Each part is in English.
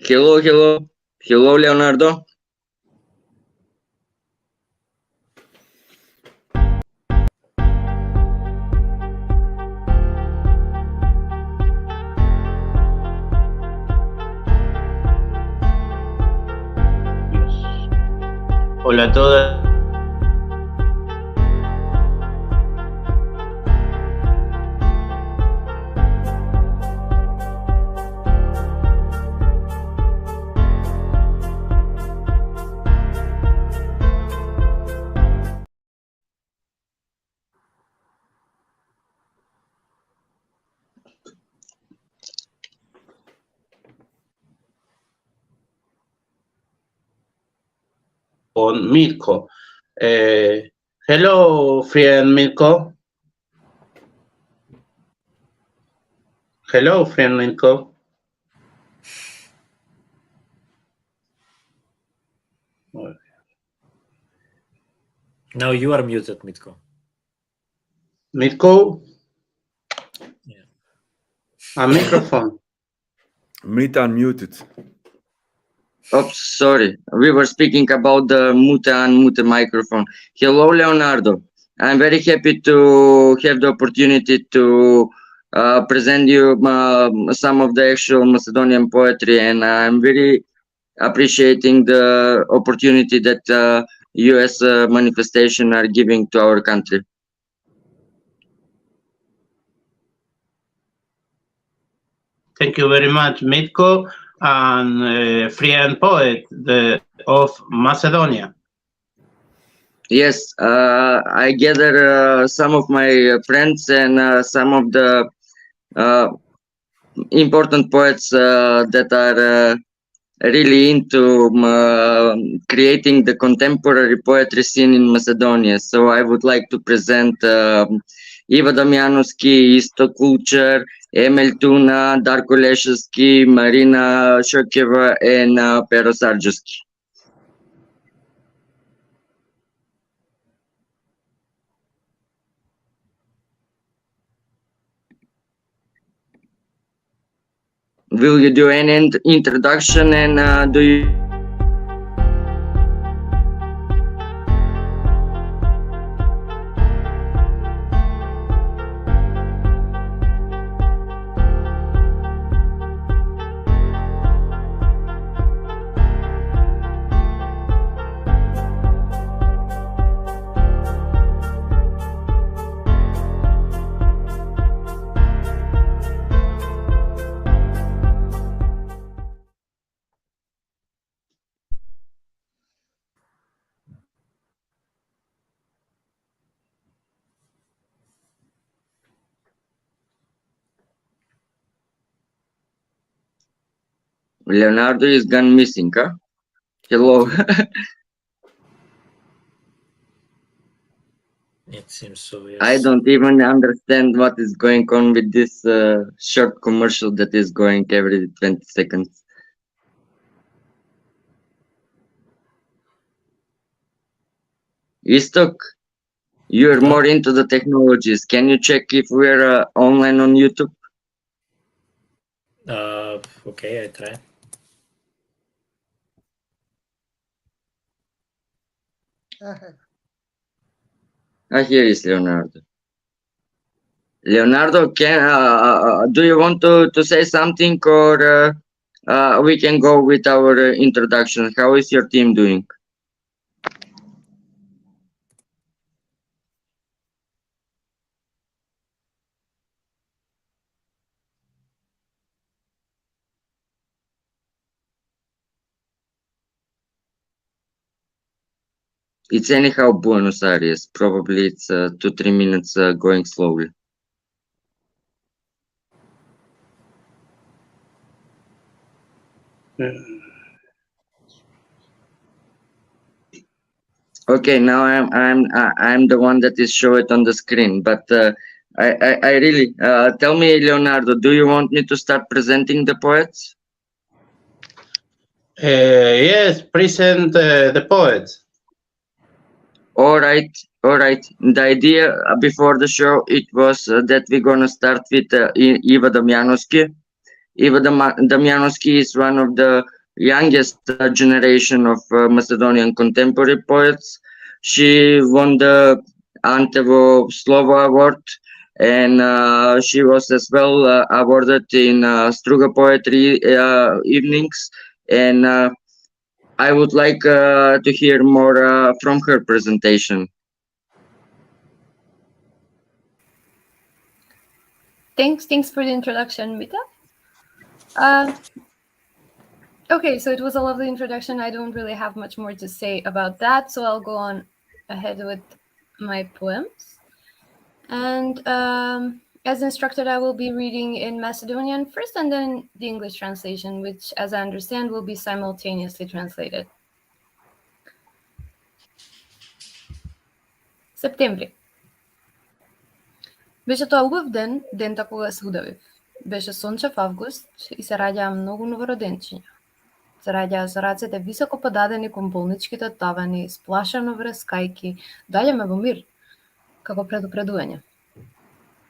Hello, hello. Hello, Leonardo. Hola a todas. Con Mirko. Hello, friend Mirko. Hello, friend Mirko. Now you are muted, Mitko. Mirko? Yeah. A microphone. Meet unmuted. Oops, sorry. We were speaking about the mute and mute microphone. Hello, Leonardo. I'm very happy to have the opportunity to present you some of the actual Macedonian poetry, and I'm very appreciating the opportunity that US manifestation are giving to our country. Thank you very much, Mirko, and friend poet of Macedonia. Yes, I gather some of my friends and some of the important poets that are really into creating the contemporary poetry scene in Macedonia. So I would like to present Iva Damjanovski, Isto Kulcher, Emil Tuna, Darko Leševski, Marina Shokeva, and Pero Sarjevski. Will you do any introduction, and do you? Leonardo is gone missing, huh? Hello. It seems so, yes. I don't even understand what is going on with this short commercial that is going every 20 seconds. Istok, you're more into the technologies. Can you check if we're online on YouTube? Okay, I try. Here is Leonardo. Leonardo, can do you want to say something, or we can go with our introduction? How is your team doing? It's anyhow Buenos Aires. Probably it's 2-3 minutes going slowly. Okay, now I'm the one that is show it on the screen. But I really tell me, Leonardo, do you want me to start presenting the poets? Yes, present the poets. All right. The idea before the show, it was that we're gonna start with Iva Damjanovski. Iva Damjanovski is one of the youngest generation of Macedonian contemporary poets. She won the Antevo Slovo Award, and she was as well awarded in Struga Poetry evenings. And I would like to hear more from her presentation. Thanks for the introduction, Mita. Okay, so it was a lovely introduction. I don't really have much more to say about that, so I'll go on ahead with my poems. And as instructed, I will be reading in Macedonian first and then the English translation, which, as I understand, will be simultaneously translated. Септември. Беше тоа убав ден, дента кога се удавив. Беше сончев август и се раѓаа многу новороденчиња. Се раѓаа со рацете високо подадени кон болничките тавани, сплашено врескајки, доаѓаме во мир, како предупредување.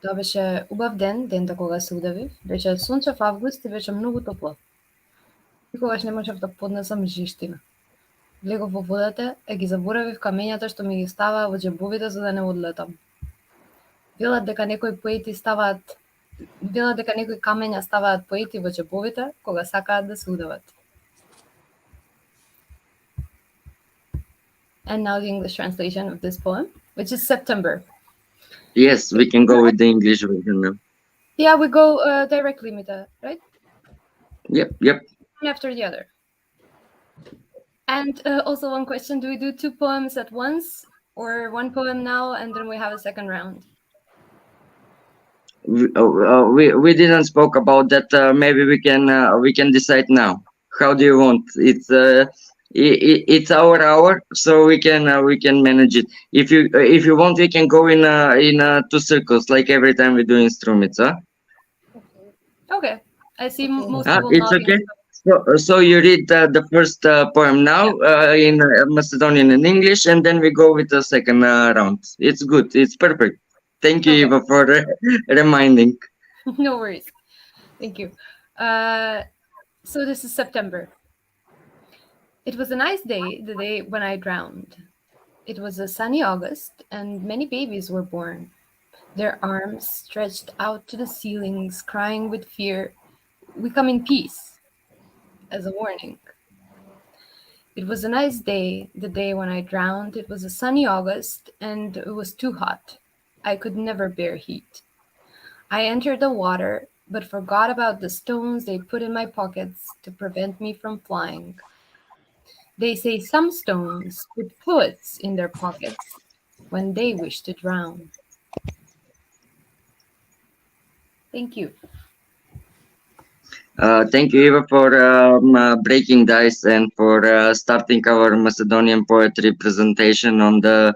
Тоа беше убав ден, дента кога се удавив, беше сончев август и беше многу топло. Никогаш не можев да поднесам жиштина. Влегов во водата, и ги заборавив камењата што ми ги ставаа во џебовите за да не одлетам. Велат дека некои камења ставаат поети во џебовите кога сакаат да се удават. And now the English translation of this poem, which is September. Yes, we can go with the English version now. Yeah, we go directly, Mita, right? Yep. One after the other. And also one question, do we do two poems at once or one poem now and then we have a second round? We didn't spoke about that. Maybe we can decide now. How do you want? It's our hour, so we can manage it. If you want, we can go in two circles like every time we do instruments. Huh? Okay. I see most people it's nodding. okay. So you read the first poem now in Macedonian and English, and then we go with the second round. It's good. It's perfect. Thank you, Okay. Eva, for reminding. No worries. Thank you. So this is September. It was a nice day, the day when I drowned. It was a sunny August, and many babies were born. Their arms stretched out to the ceilings, crying with fear, "We come in peace," as a warning. It was a nice day, the day when I drowned. It was a sunny August, and it was too hot. I could never bear heat. I entered the water, but forgot about the stones they put in my pockets to prevent me from flying. They say some stones put poets in their pockets when they wish to drown. Thank you. Thank you, Eva, for breaking the ice and for starting our Macedonian poetry presentation on the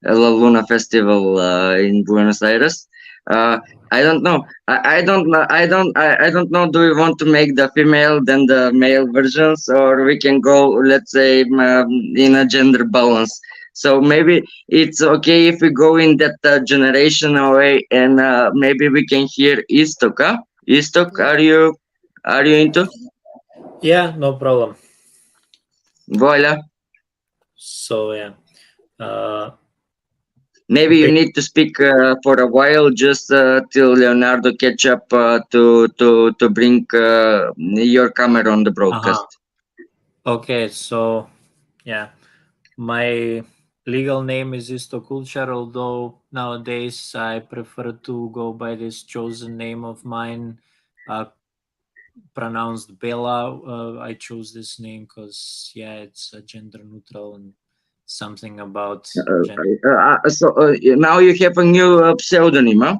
La Luna Festival in Buenos Aires. I don't know. I don't know. Do we want to make the female then the male versions, or we can go, let's say, in a gender balance? So maybe it's okay if we go in that generational way, and maybe we can hear Istok. Huh? Istok, are you into? Yeah, no problem. Voila. So yeah. Maybe you need to speak for a while, just till Leonardo catch up to bring your camera on the broadcast. Okay, so yeah, my legal name is Isto Kulchar, although nowadays I prefer to go by this chosen name of mine, pronounced Bela. I chose this name because it's gender neutral and something about gender. So now you have a new pseudonym, huh?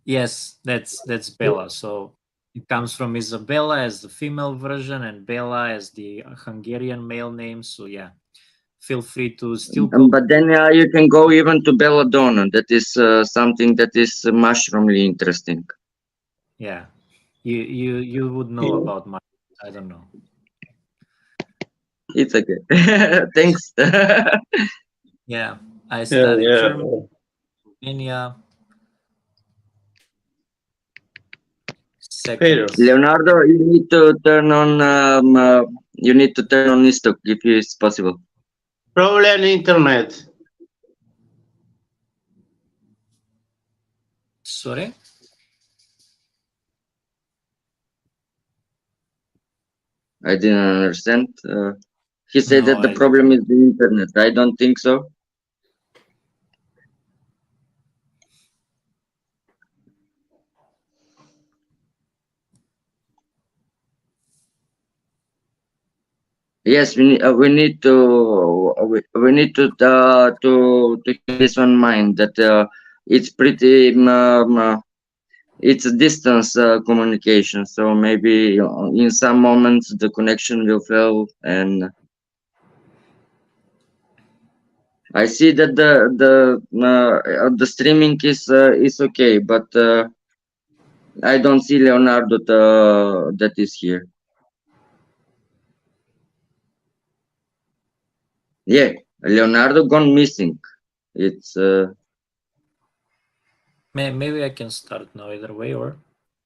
Yes, that's Bela. So it comes from Isabella as the female version and Bela as the Hungarian male name. So yeah, feel free to still call. But then you can go even to Belladonna. That is something that is mushroomly interesting. Yeah, you would know about my. I don't know. It's okay. Thanks. Yeah, I studied German, Romania, seconds. Leonardo, you need to turn on Istok if it's possible. Problem internet. Sorry? I didn't understand. He said No, that the I problem is the internet. I don't think so. Yes, we need to keep this in mind that it's pretty it's a distance communication. So maybe in some moments the connection will fail, and I see that the streaming is okay, but I don't see Leonardo that is here. Yeah, Leonardo gone missing. It's maybe I can start now either way, or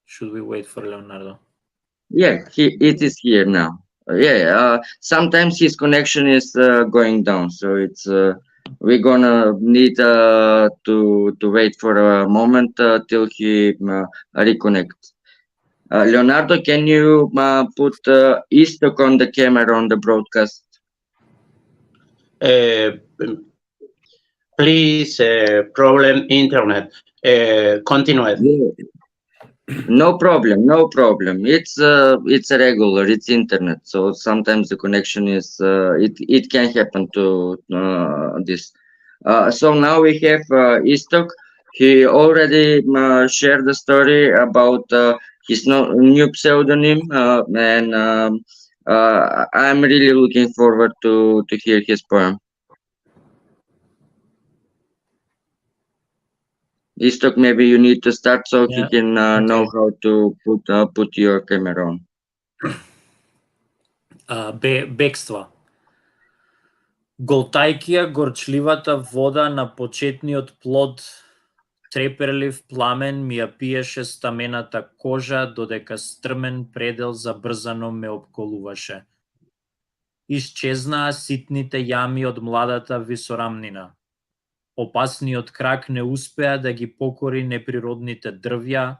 should we wait for Leonardo? yeah, it is here now. Sometimes his connection is going down, so it's we're gonna need to wait for a moment till he reconnects. Leonardo, can you put Istok on the camera on the broadcast? Please, problem internet. Continue. Yeah. No problem, no problem. It's a regular, it's internet. So sometimes the connection is it can happen to this. So now we have Istok. He already shared the story about his new pseudonym, and I'm really looking forward to hear his poem. Istok, maybe you need to start so he can know how to put your camera on. Бегства. Голтајќи ја горчливата вода на почетниот плод, треперлив пламен ми ја пиеше стамената кожа, додека стрмен предел забрзано ме обколуваше. Исчезнаа ситните јами од младата висорамнина. Опасниот крак не успеа да ги покори неприродните дрвја.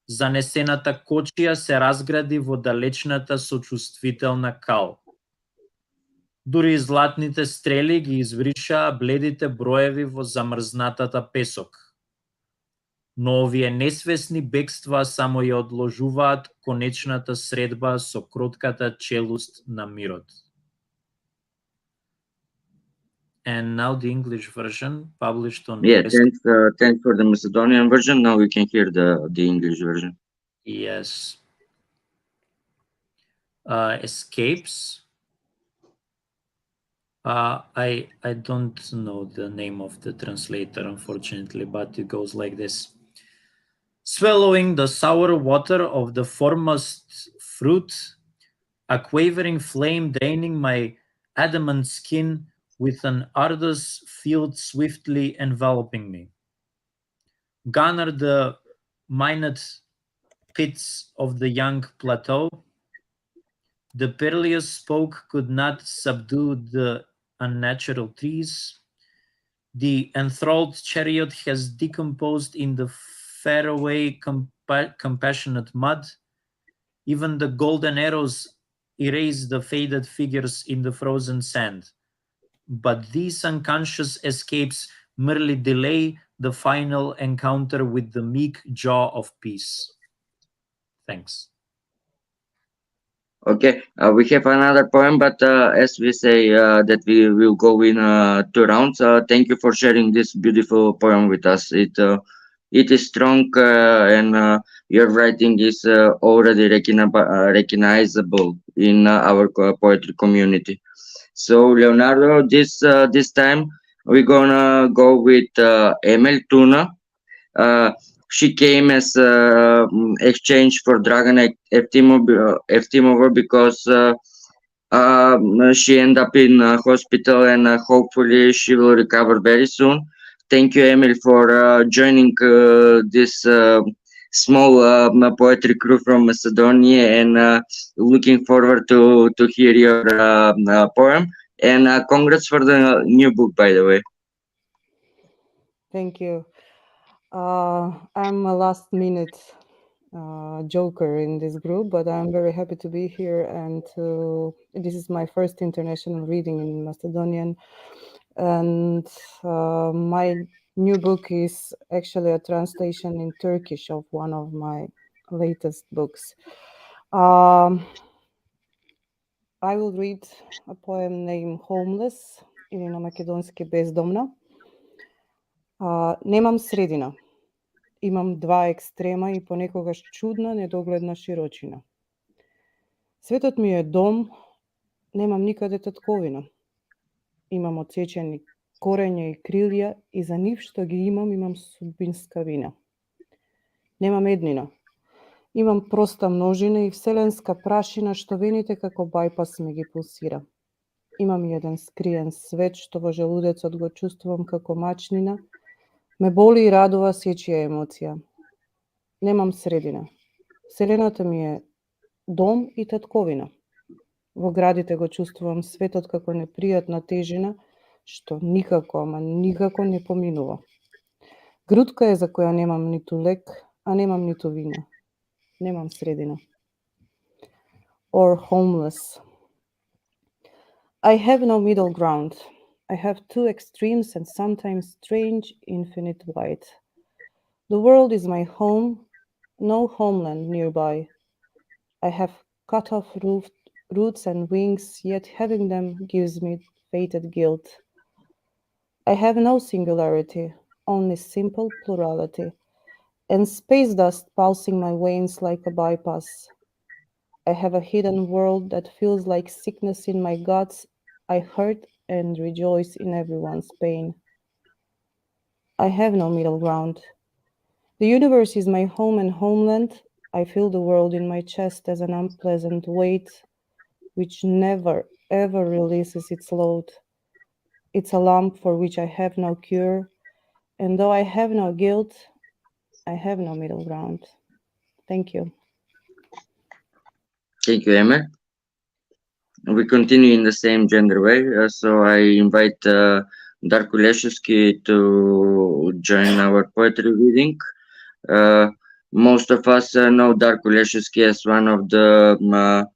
Занесената кочија се разгради во далечната сочувствителна кал. Дури и златните стрели ги извришаа бледите броеви во замрзнатата песок. Но овие несвесни бегства само ја одложуваат конечната средба со кротката челуст на мирот. And now the English version published on... Yeah, thanks for the Macedonian version. Now we can hear the English version. Yes. Escapes. I don't know the name of the translator, unfortunately, but it goes like this. Swallowing the sour water of the foremost fruit, a quavering flame draining my adamant skin, with an ardous field swiftly enveloping me. Garner the minute pits of the young plateau. The perilous spoke could not subdue the unnatural trees. The enthralled chariot has decomposed in the faraway compassionate mud. Even the golden arrows erase the faded figures in the frozen sand. But these unconscious escapes merely delay the final encounter with the meek jaw of peace. Thanks. Okay, we have another poem, but as we say that we will go in 2 rounds. Thank you for sharing this beautiful poem with us. It is strong, and your writing is already recognizable in our poetry community. So Leonardo, this time we're gonna go with Emel Tuna. She came as exchange for Dragan Eftimova because she ended up in hospital, and hopefully she will recover very soon. Thank you, Emil, for joining this small poetry crew from Macedonia, and looking forward to hear your poem. And congrats for the new book, by the way. Thank you. I'm a last minute joker in this group, but I'm very happy to be here. And this is my first international reading in Macedonian. And my new book is actually a translation in Turkish of one of my latest books. I will read a poem named Homeless ili na makedonski Бездомна. Немам средина. Имам два екстрема и понекогаш чудна, недогледна широчина. Светот ми е дом, немам никаде татковина. Имам отсечени корења и крилја и за нив што ги имам судбинска вина. Немам еднина. Имам проста множина и вселенска прашина што вените како бајпас ми ги пулсира. Имам еден скриен свет што во желудецот го чувствувам како мачнина. Ме боли и радува сечија емоција. Немам средина. Вселената ми е дом и татковина. Во градите го чувствувам светот како непријатна тежина, што никако, ама никако не поминува. Грудка е за која немам ниту лек, а немам ниту вина. Немам средина. Or homeless. I have no middle ground. I have two extremes and sometimes strange, infinite white. The world is my home, no homeland nearby. I have cut off roots and wings, yet having them gives me fated guilt. I have no singularity, only simple plurality, and space dust pulsing my veins like a bypass. I have a hidden world that feels like sickness in my guts. I hurt and rejoice in everyone's pain. I have no middle ground. The universe is my home and homeland. I feel the world in my chest as an unpleasant weight, which never, ever releases its load. It's a lump for which I have no cure, and though I have no guilt, I have no middle ground. Thank you. Thank you, Emma. We continue in the same gender way, so I invite Darko Leshevsky to join our poetry reading. Most of us know Darko Leshevsky as one of the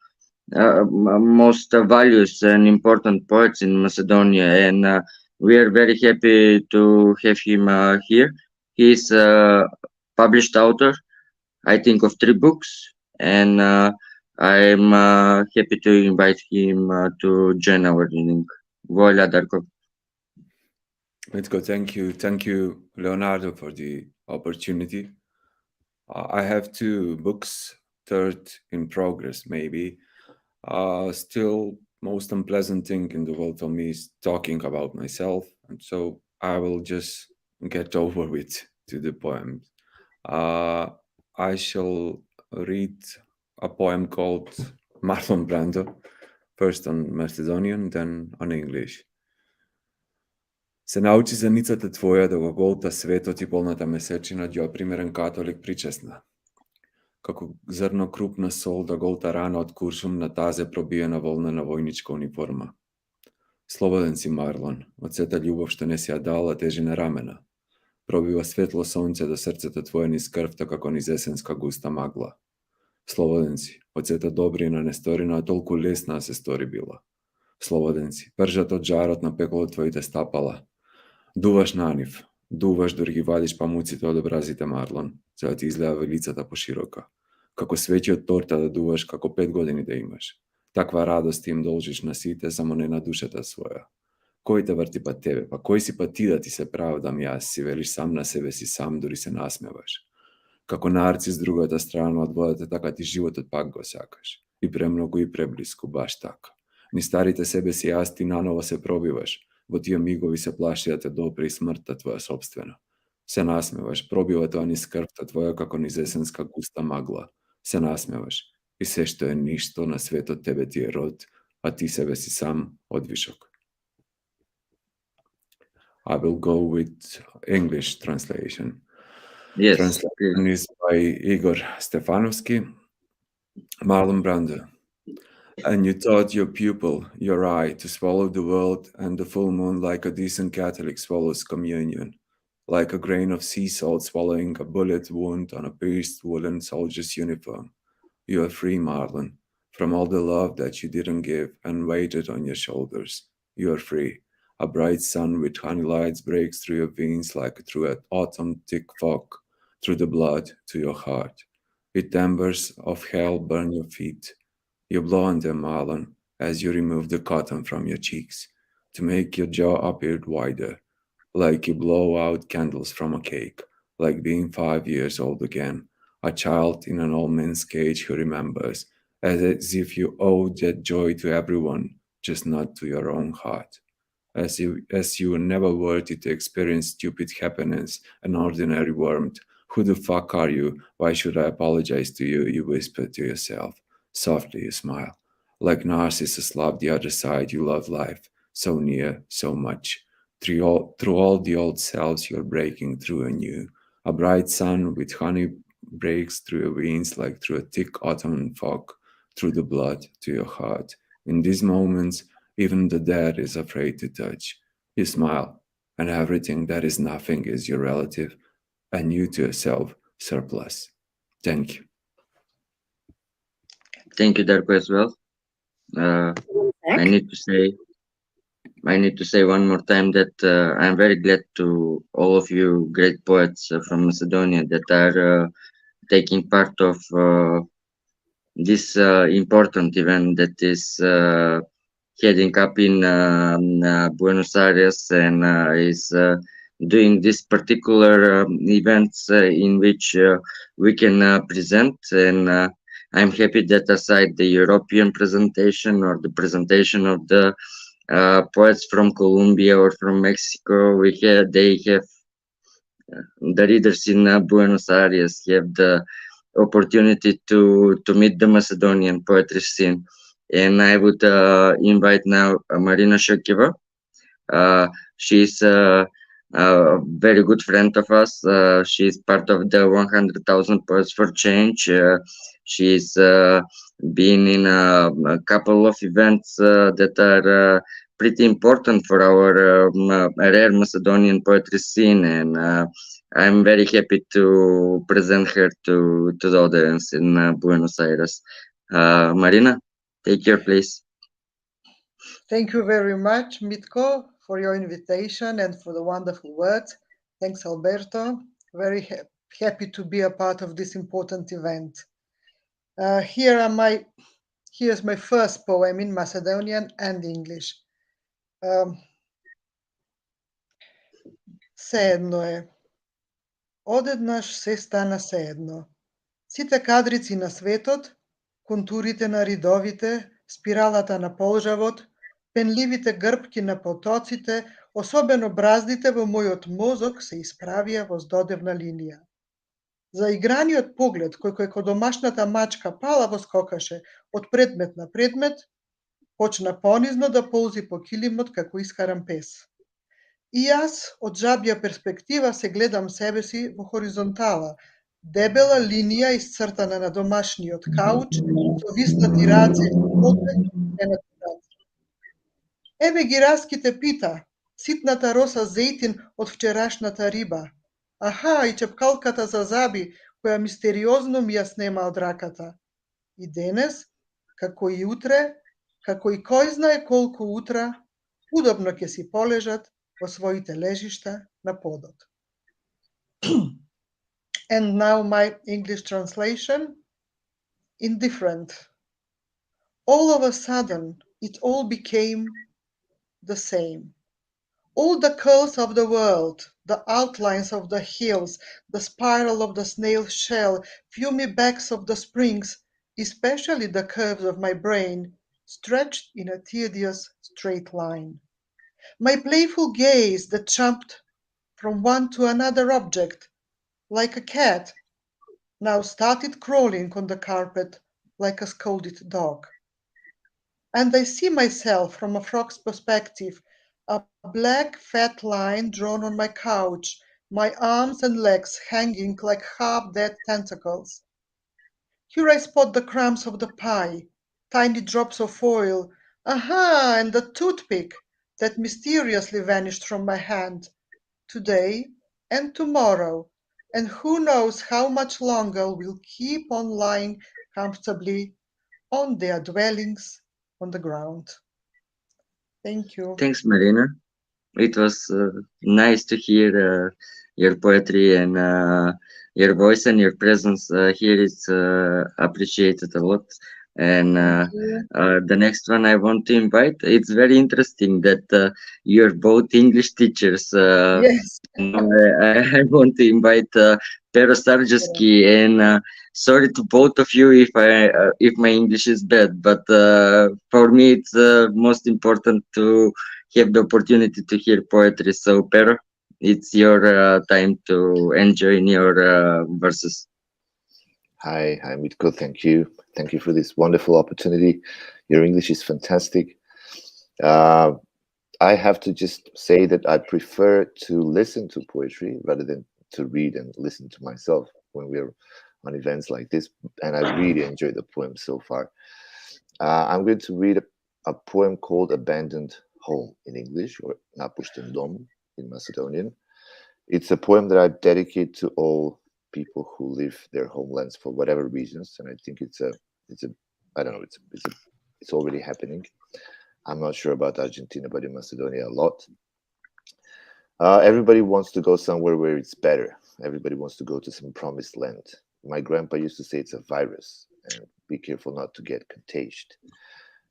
most valued and important poets in Macedonia, and we are very happy to have him here. He is a published author, I think, of 3 books, and I'm happy to invite him to join our reading. Voila, Darko. Let's go. Thank you, Leonardo, for the opportunity. I have 2 books, third in progress, maybe. Still, most unpleasant thing in the world for me is talking about myself, and so I will just get over with to the poems. I shall read a poem called Marlon Brando, first on Macedonian, then on English. Се научи зеницата твоја да го голта светот и полната месечина, ја примерен католик причесна. Како зрно крупна сол да голта рана од куршум на тазе пробиена волнена војничка униформа. Слободен си, Марлон, од сета љубов што не си ја дала тежи на рамена. Пробива светло сонце до срцето твое низ крвта како низ есенска густа магла. Слободен си, од сета добрина несторина, а толку лесна се стори била. Слободен си, пржат од жарот на пекло твоите стапала. Дуваш на нив, дуваш дори ги вадиш памуците од образите, Марлон, за да ти излева лицата поширока. Како свеќи од торта да дуваш, како 5 години да имаш. Таква радост им должиш на сите, само не на душата своја. Кој те врти па тебе, па кој си па ти да ти се правдам јас, си велиш сам на себе си сам, дури се насмеваш. Како нарцис другата страна од водата, така ти животот пак го сакаш. И премногу и преблиску, баш така. Ни старите себе си јас ти наново се пробиваш. Во тие мигови се плаши да те допре и смртта твоја собствена. Се насмеваш, пробива тоа низ крвта твоја како низ есенска густа магла. Се насмеваш. И се што е ништо на светот тебе ти е род, а ти себе си сам одвишок. I will go with English translation. Yes, Translation is by Igor Stefanovsky. Marlon Brando. And you taught your pupil, your eye, to swallow the world and the full moon like a decent Catholic swallows communion, like a grain of sea salt swallowing a bullet wound on a pierced woolen soldier's uniform. You are free, Marlon, from all the love that you didn't give and weighted on your shoulders. You are free. A bright sun with honey lights breaks through your veins like through an autumn thick fog, through the blood to your heart. Its embers of hell burn your feet. You blow on them, Marlon, as you remove the cotton from your cheeks, to make your jaw appear wider, like you blow out candles from a cake, like being 5 years old again, a child in an old man's cage who remembers, as if you owe that joy to everyone, just not to your own heart. As you were never worthy to experience stupid happiness and ordinary warmth. Who the fuck are you? Why should I apologize to you? You whisper to yourself. Softly you smile. Like Narcissus loved the other side, you love life. So near, so much. Through all the old selves you're breaking through anew. A bright sun with honey breaks through your veins like through a thick autumn fog, through the blood to your heart. In these moments, even the dead is afraid to touch. You smile, and everything that is nothing is your relative, and you to yourself surplus. Thank you. thank you, Darko, as well. I need to say one more time that I'm very glad to all of you great poets from Macedonia that are taking part of this important event that is heading up in Buenos Aires and is doing this particular events in which we can present. And I'm happy that aside the European presentation or the presentation of the poets from Colombia or from Mexico, they have the readers in Buenos Aires have the opportunity to meet the Macedonian poetry scene. And I would invite now Marina Shokeva. She's a very good friend of us. She's part of the 100,000 Poets for Change. She's been in a couple of events that are pretty important for our rare Macedonian poetry scene, and I'm very happy to present her to the audience in Buenos Aires. Marina, take your place. Thank you very much, Mitko, for your invitation and for the wonderful words. Thanks, Alberto. Very happy to be a part of this important event. Here's my first poem in Macedonian and English. Seedno е. Одеднаш се стана seedno. Сите кадрици на светот, контурите на ридовите, спиралата на полжавот, пенливите грбки на потоците, особено браздите во мојот мозок се исправија во здодевна линија. Заиграниот поглед кој ко домашната мачка палаво скокаше од предмет на предмет, почна понизно да ползи по килимот како искаран пес. И јас од жабја перспектива се гледам себе си во хоризонтала, дебела линија исцртана на домашниот кауч, со виснати раце и поглед ненат раце. Еве ги раските пита, ситната роса зејтин од вчерашната риба. Аха, и чепкалката за заби, која мистериозно ми ја снема од раката. И денес, како и утре, како и кој знае колку утра, удобно ќе си полежат во своите лежишта на подот. And now my English translation. Indifferent. All of a sudden, it all became the same. All the curls of the world, the outlines of the hills, the spiral of the snail's shell, fumy backs of the springs, especially the curves of my brain, stretched in a tedious straight line. My playful gaze that jumped from one to another object, like a cat, now started crawling on the carpet like a scolded dog. And I see myself from a frog's perspective, a black fat line drawn on my couch, my arms and legs hanging like half-dead tentacles. Here I spot the crumbs of the pie, tiny drops of oil, aha, and the toothpick that mysteriously vanished from my hand. Today and tomorrow, and who knows how much longer we'll keep on lying comfortably on their dwellings on the ground. Thank you. Thanks, Marina. It was nice to hear your poetry and your voice and your presence here is appreciated a lot. And Thank you. the next one I want to invite, it's very interesting that you're both English teachers. Yes. I want to invite Pero Sarjewski, and sorry to both of you if my English is bad, but for me it's most important to have the opportunity to hear poetry. So, Pero, it's your time to enjoy your verses. Hi, Mitko. Thank you. Thank you for this wonderful opportunity. Your English is fantastic. I have to just say that I prefer to listen to poetry rather than to read and listen to myself when we're on events like this. And I really enjoyed the poem so far. I'm going to read a poem called Abandoned Home in English, or Napušten dom in Macedonian. It's a poem that I dedicate to all people who leave their homelands for whatever reasons, and I think it's already happening. I'm not sure about Argentina, but in Macedonia a lot. Everybody wants to go somewhere where it's better. Everybody wants to go to some promised land. My grandpa used to say it's a virus, and be careful not to get contagious.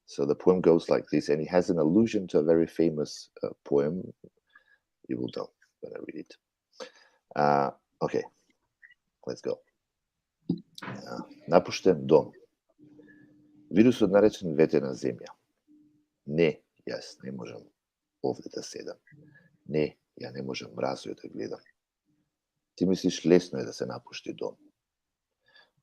So the poem goes like this, and it has an allusion to a very famous poem. You will know when I read it. Okay, let's go. Napušten dom. Вирусот наречен ветена земја. Не, јас не можам овде да седам. Не, ја не можам мразој да гледам. Ти мислиш лесно е да се напушти дом.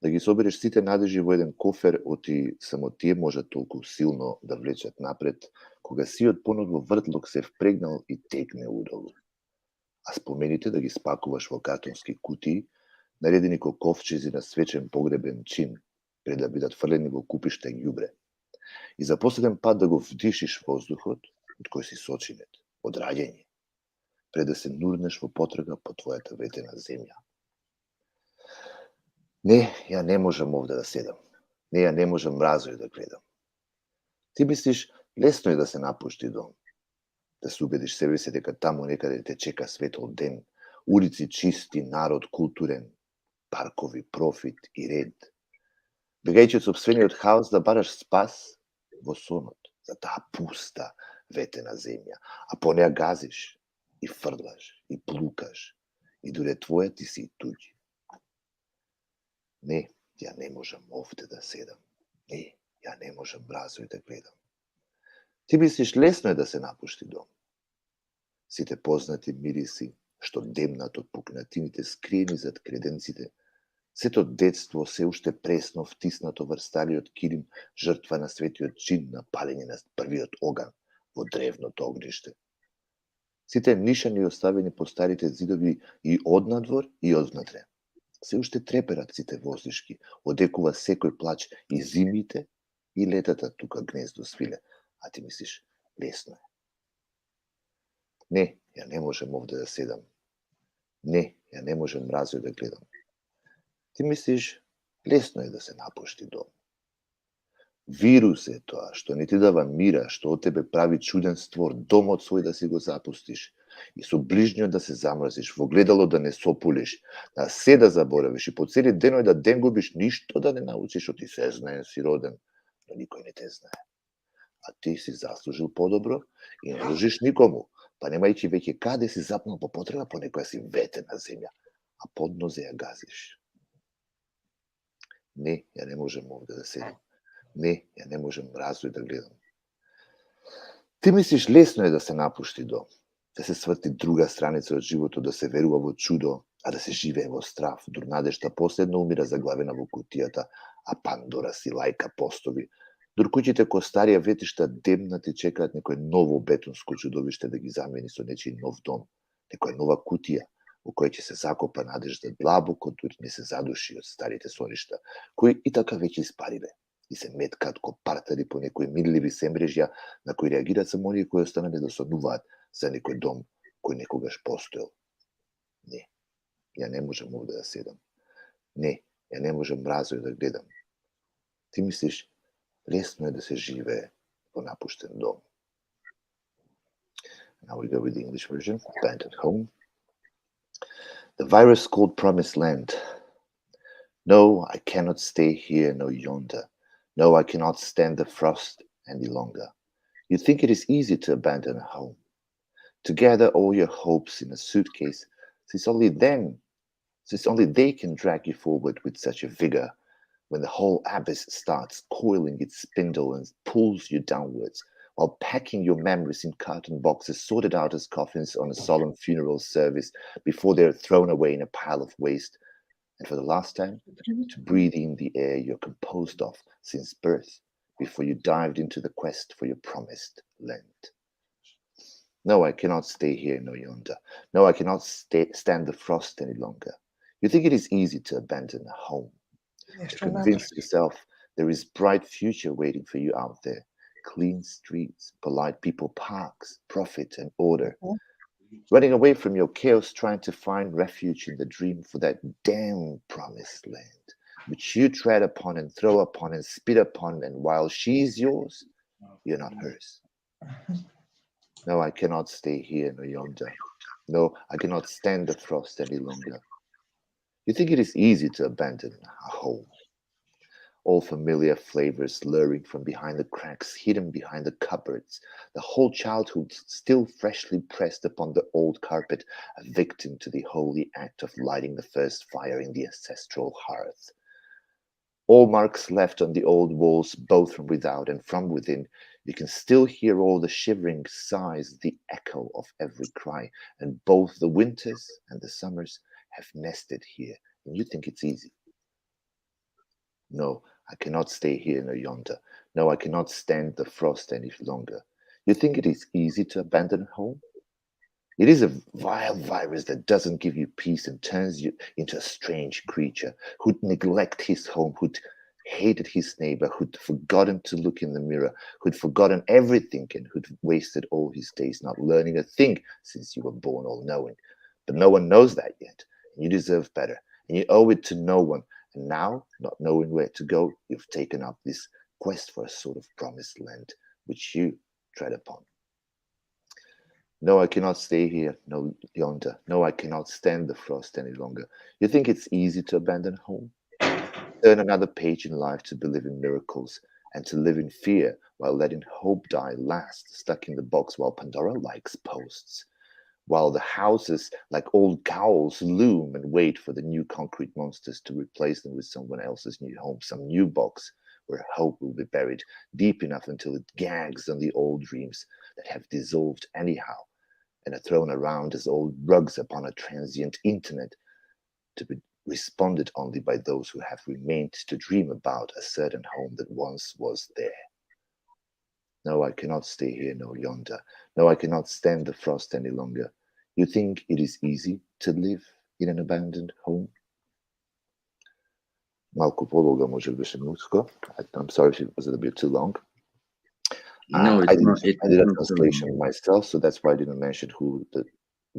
Да ги собереш сите надежи во еден кофер, оти само тие можат толку силно да влечат напред, кога сиот понот во вртлок се впрегнал и текне удолу. А спомените да ги спакуваш во картонски кутии, наредени ко ковчези на свечен погребен чин, пред да бидат фрлени во купиште ѓубре. И за последен пат да го вдишиш воздухот, од кој си сочинет, од раѓање, пред да се нурнеш во потрага по твојата ветена земја. Не, ја не можам овде да седам. Не, ја не можам мразој да гледам. Ти мислиш, лесно е да се напушти дом. Да се убедиш себе си дека таму некаде те чека светол ден, улици чисти, народ културен, паркови, профит и ред. Бегајќи од сопствениот хаос да бараш спас во сонот за таа пуста ветена земја, а по неа газиш и фрлаш и плукаш и дуре твоја ти си и туѓи. Не, ја не можам овде да седам. Не, ја не можам мразој да гледам. Ти мислиш лесно е да се напушти дом. Сите познати мириси, што демнат од пукнатините скриени зад креденците, сето детство се уште пресно втиснато врз стариот килим, жртва на светиот чин на палење на првиот оган во древното огниште. Сите нишани оставени по старите зидови и однадвор и одвнатре. Се уште треперат сите воздишки, одекува секој плач и зимите и летата тука гнездо свиле, а ти мислиш лесно е. Не, ја не можам овде да седам. Не, ја не можам мразој да гледам. Ти мислиш, лесно е да се напушти дом. Вирус е тоа, што не ти дава мира, што од тебе прави чуден створ, домот свој да си го запустиш, и со ближниот да се замрзиш, во гледало да не сопулиш, да се да заборавиш и по цели деној да ден губиш, ништо да не научиш, оти се знае си роден, но никој не те знае. А ти си заслужил подобро и не дружиш никому, па немајќи веќе каде си запнал по потреба по некоја си ветена земја, а под нозе ја газиш. Не, ја не можам овде да седам. Не, ја не можам мразој да гледам. Ти мислиш лесно е да се напушти дом, да се сврти друга страница од животот, да се верува во чудо, а да се живее во страв, дур надежта последно умира заглавена во кутијата, а Пандора си лајка постови, дур куќите ко старија ветишта демнати чекаат некој ново бетонско чудовиште да ги замени со нечиј нов дом, некоја нова кутија, u koje će se zakopa nadežda dlaboko ne se zaduši od starite svorišta, koji i така već isparire и се меткатко партари по некои мирливи семрежја на кои реагираат само оние кои останале да сонуваат за некој дом кој некогаш постоел. Не, ја не можам овде да седам. Не, ја не можам мразој да гледам. Ти мислиш, лесно е да се живее во напуштен дом. Now we go with the English version, Abandoned Home. The virus called Promised Land. No, I cannot stay here nor yonder. No, I cannot stand the frost any longer. You think it is easy to abandon a home, to gather all your hopes in a suitcase, since only they can drag you forward with such a vigor when the whole abyss starts coiling its spindle and pulls you downwards, while packing your memories in carton boxes sorted out as coffins on a solemn funeral service before they're thrown away in a pile of waste, and for the last time, to breathe in the air you're composed of since birth, before you dived into the quest for your promised land. No, I cannot stay here nor yonder. No, I cannot stand the frost any longer. You think it is easy to abandon a home, to convince yourself there is bright future waiting for you out there. Clean streets, polite people, parks, profit and order. Running away from your chaos, trying to find refuge in the dream for that damn promised land, which you tread upon and throw upon and spit upon, and while she's yours, you're not hers. No, I cannot stay here nor yonder. No, I cannot stand the frost any longer. You think it is easy to abandon a home. All familiar flavors luring from behind the cracks, hidden behind the cupboards, the whole childhood still freshly pressed upon the old carpet, a victim to the holy act of lighting the first fire in the ancestral hearth. All marks left on the old walls, both from without and from within. You can still hear all the shivering sighs, the echo of every cry, and both the winters and the summers have nested here, and you think it's easy. No, I cannot stay here nor yonder. No, I cannot stand the frost any longer. You think it is easy to abandon home? It is a vile virus that doesn't give you peace and turns you into a strange creature who'd neglect his home, who'd hated his neighbor, who'd forgotten to look in the mirror, who'd forgotten everything, and who'd wasted all his days not learning a thing since you were born all-knowing. But no one knows that yet, and you deserve better, and you owe it to no one. And now, not knowing where to go, you've taken up this quest for a sort of promised land, which you tread upon. No, I cannot stay here, no yonder. No, I cannot stand the frost any longer. You think it's easy to abandon home? Turn another page in life to believe in miracles and to live in fear while letting hope die last, stuck in the box while Pandora likes posts. While the houses, like old cowls, loom and wait for the new concrete monsters to replace them with someone else's new home, some new box where hope will be buried deep enough until it gags on the old dreams that have dissolved anyhow and are thrown around as old rugs upon a transient internet to be responded only by those who have remained to dream about a certain home that once was there. No, I cannot stay here nor yonder. No, I cannot stand the frost any longer. You think it is easy to live in an abandoned home? Малко по-дълга може би беше минутка. I'm sorry if it was a little bit too long. No, I did a not translation myself, so that's why I didn't mention who the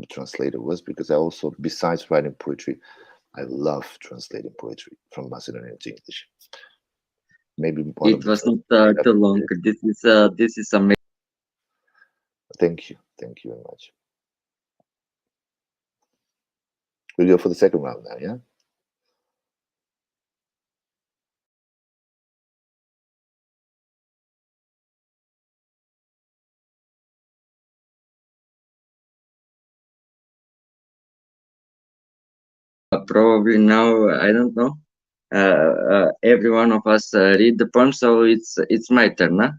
translator was, because I also, besides writing poetry, I love translating poetry from Macedonian to English. Maybe one it was not too long. This is amazing. Thank you very much. We'll go for the second round now, yeah? Probably now, I don't know. Every one of us read the poem, so it's my turn, huh?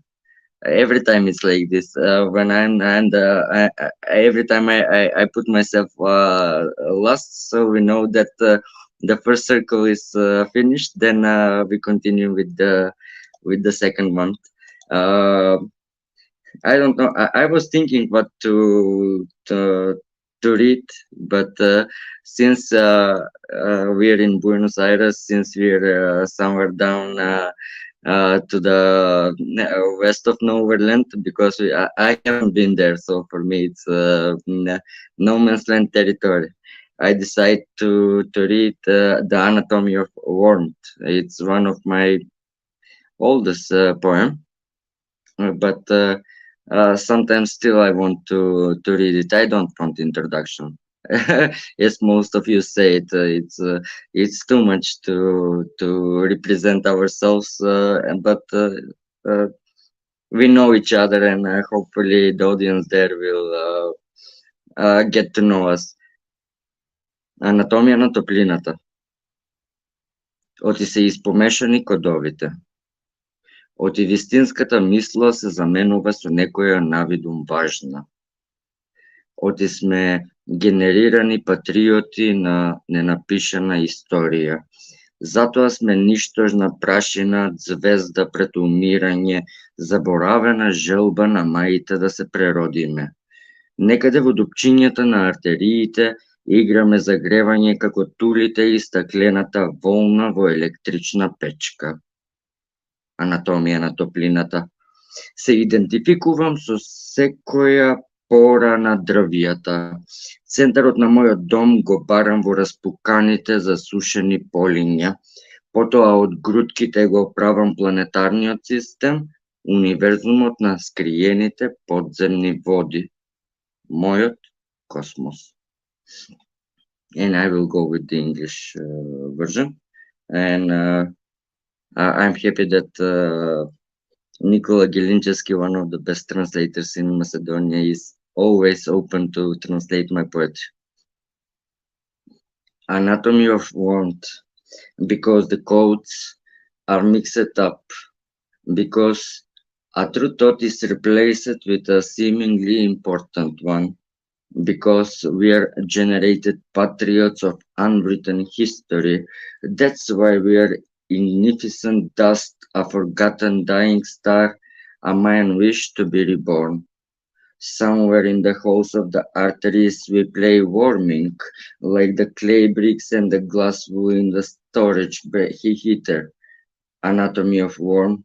Every time it's like this. When every time I put myself last, so we know that the first circle is finished. Then we continue with the second one. I don't know. I was thinking what to to read, but since we're in Buenos Aires, since we're somewhere down to the west of Nowhereland, because I haven't been there, so for me it's no man's land territory. I decided to read The Anatomy of Warmth. It's one of my oldest poem, but sometimes still I want to read it. I don't want introduction. As most of you say it, it's too much to represent ourselves, but we know each other, and hopefully the audience there will get to know us. Анатомија на топлината. Оти се испомешани кодовите. Оти вистинската мисла се заменува со некоја навидум важна. Оти сме генерирани патриоти на ненапишана историја. Затоа сме ништожна прашина, звезда пред умирање, заборавена желба на маите да се преродиме. Некаде во дупчињата на артериите играме загревање како тулите и стаклената волна во електрична печка. Анатомија на топлината. Се идентификувам со секоја пора на дрвијата. Центарот на мојот дом го барам во распуканите засушени полиња. Потоа од грудките го правам планетарниот систем, универзумот на скриените подземни води. Мојот космос. And I will go with the English version. And I'm happy that Nikola Gelinchevsky, one of the best translators in Macedonia, is always open to translate my poetry. Anatomy of Warmth, because the codes are mixed up, because a true thought is replaced with a seemingly important one, because we are generated patriots of unwritten history. That's why we are magnificent dust, a forgotten dying star, a man wish to be reborn. Somewhere in the halls of the arteries we play warming, like the clay bricks and the glass wool in the storage heater. Anatomy of warmth.